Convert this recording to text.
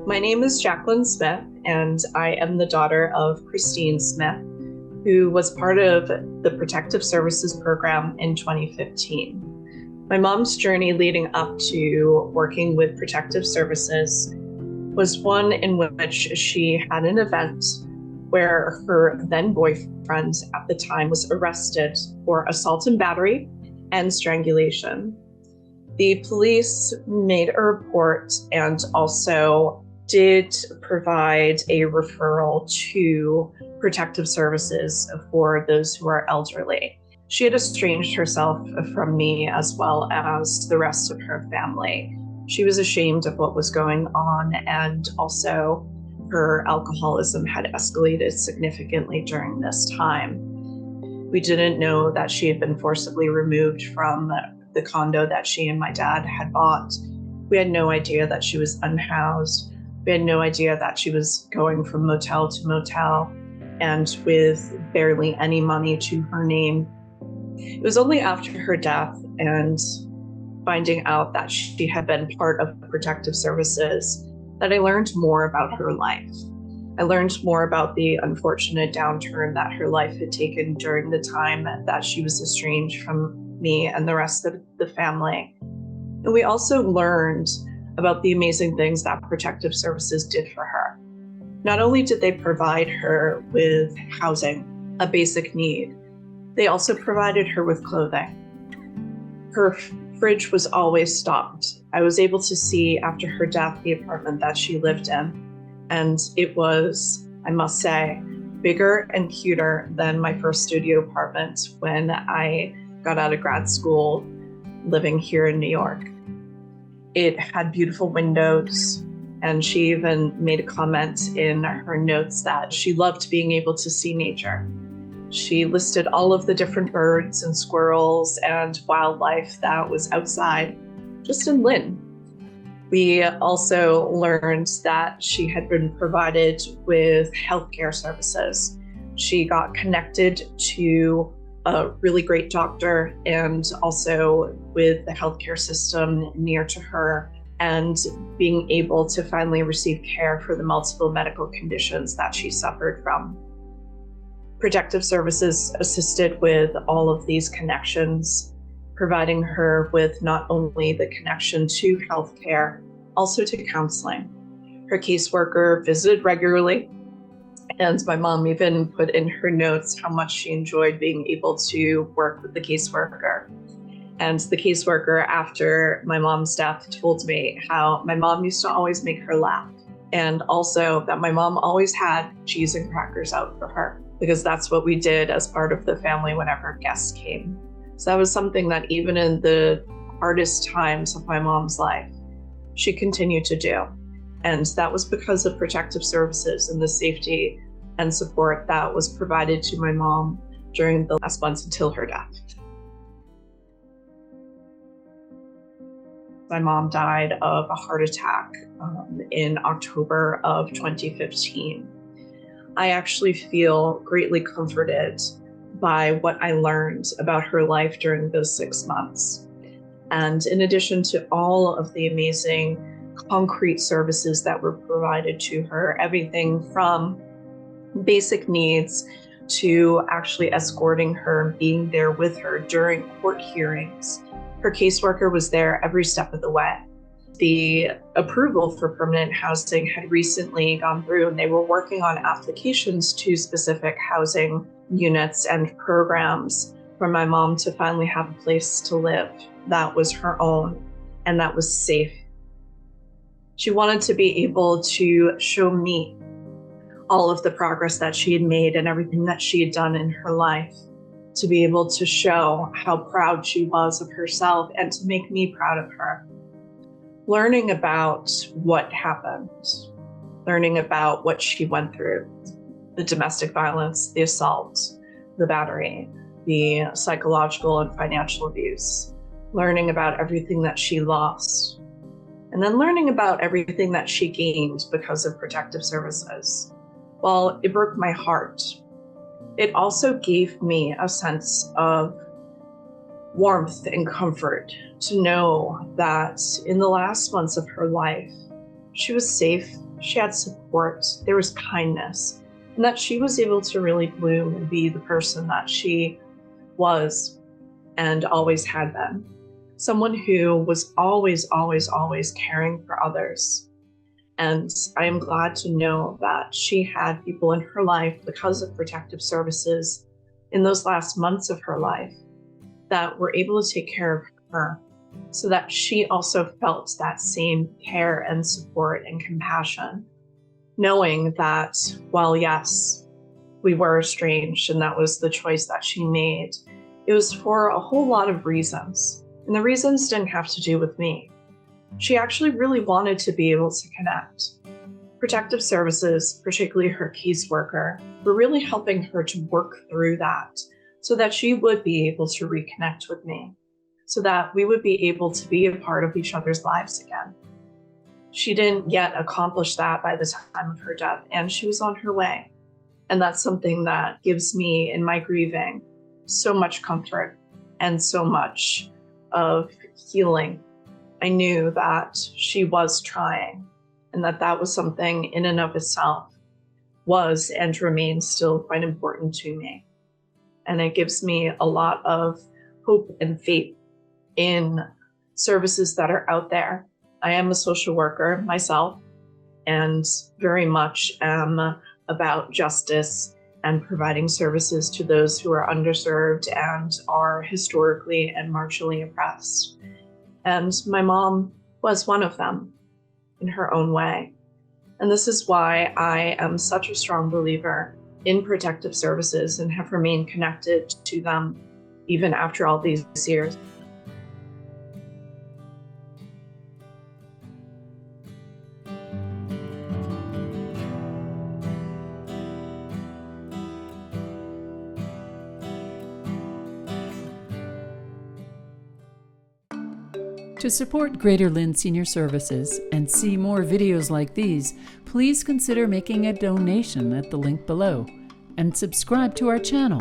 My name is Jacquelyn Smith, and I am the daughter of Christine Smith, who was part of the Protective Services program in 2015. My mom's journey leading up to working with Protective Services was one in which she had an event where her then boyfriend at the time was arrested for assault and battery and strangulation. The police made a report and also did provide a referral to Protective Services for those who are elderly. She had estranged herself from me as well as the rest of her family. She was ashamed of what was going on, and also her alcoholism had escalated significantly during this time. We didn't know that she had been forcibly removed from the condo that she and my dad had bought. We had no idea that she was unhoused. We had no idea that she was going from motel to motel and with barely any money to her name. It was only after her death and finding out that she had been part of Protective Services that I learned more about her life. I learned more about the unfortunate downturn that her life had taken during the time that she was estranged from me and the rest of the family. And we also learned about the amazing things that Protective Services did for her. Not only did they provide her with housing, a basic need, they also provided her with clothing. Her fridge was always stocked. I was able to see after her death the apartment that she lived in, and it was, I must say, bigger and cuter than my first studio apartment when I got out of grad school living here in New York. It had beautiful windows, and she even made a comment in her notes that she loved being able to see nature. She listed all of the different birds and squirrels and wildlife that was outside, just in Lynn. We also learned that she had been provided with healthcare services. She got connected to a really great doctor and also with the healthcare system near to her, and being able to finally receive care for the multiple medical conditions that she suffered from. Protective Services assisted with all of these connections, providing her with not only the connection to healthcare, also to counseling. Her caseworker visited regularly, and my mom even put in her notes how much she enjoyed being able to work with the caseworker. And the caseworker, after my mom's death, told me how my mom used to always make her laugh, and also that my mom always had cheese and crackers out for her, because that's what we did as part of the family whenever guests came. So that was something that even in the hardest times of my mom's life, she continued to do. And that was because of Protective Services and the safety and support that was provided to my mom during the last months until her death. My mom died of a heart attack in October of 2015. I actually feel greatly comforted by what I learned about her life during those 6 months. And in addition to all of the amazing concrete services that were provided to her, everything from basic needs to actually escorting her, being there with her during court hearings. Her caseworker was there every step of the way. The approval for permanent housing had recently gone through, and they were working on applications to specific housing units and programs for my mom to finally have a place to live that was her own and that was safe. She wanted to be able to show me all of the progress that she had made and everything that she had done in her life, to be able to show how proud she was of herself and to make me proud of her. Learning about what happened, learning about what she went through, the domestic violence, the assault, the battery, the psychological and financial abuse, learning about everything that she lost, and then learning about everything that she gained because of Protective Services. While it broke my heart, it also gave me a sense of warmth and comfort to know that in the last months of her life, she was safe she had support, there was kindness, and that she was able to really bloom and be the person that she was and always had been. Someone who was always, always, always caring for others. And I am glad to know that she had people in her life because of protective services in those last months of her life that were able to take care of her, so that she also felt that same care and support and compassion, knowing that while yes, we were estranged and that was the choice that she made, it was for a whole lot of reasons. And the reasons didn't have to do with me. She actually really wanted to be able to connect. Protective services, particularly her caseworker, were really helping her to work through that so that she would be able to reconnect with me, so that we would be able to be a part of each other's lives again. She didn't yet accomplish that by the time of her death, and she was on her way. And that's something that gives me, in my grieving, so much comfort and so much of healing. I knew that she was trying, and that was something in and of itself was and remains still quite important to me. And it gives me a lot of hope and faith in services that are out there. I am a social worker myself, and very much am about justice and providing services to those who are underserved and are historically and marginally oppressed. And my mom was one of them in her own way. And this is why I am such a strong believer in protective services and have remained connected to them even after all these years. To support Greater Lynn Senior Services and see more videos like these, please consider making a donation at the link below and subscribe to our channel.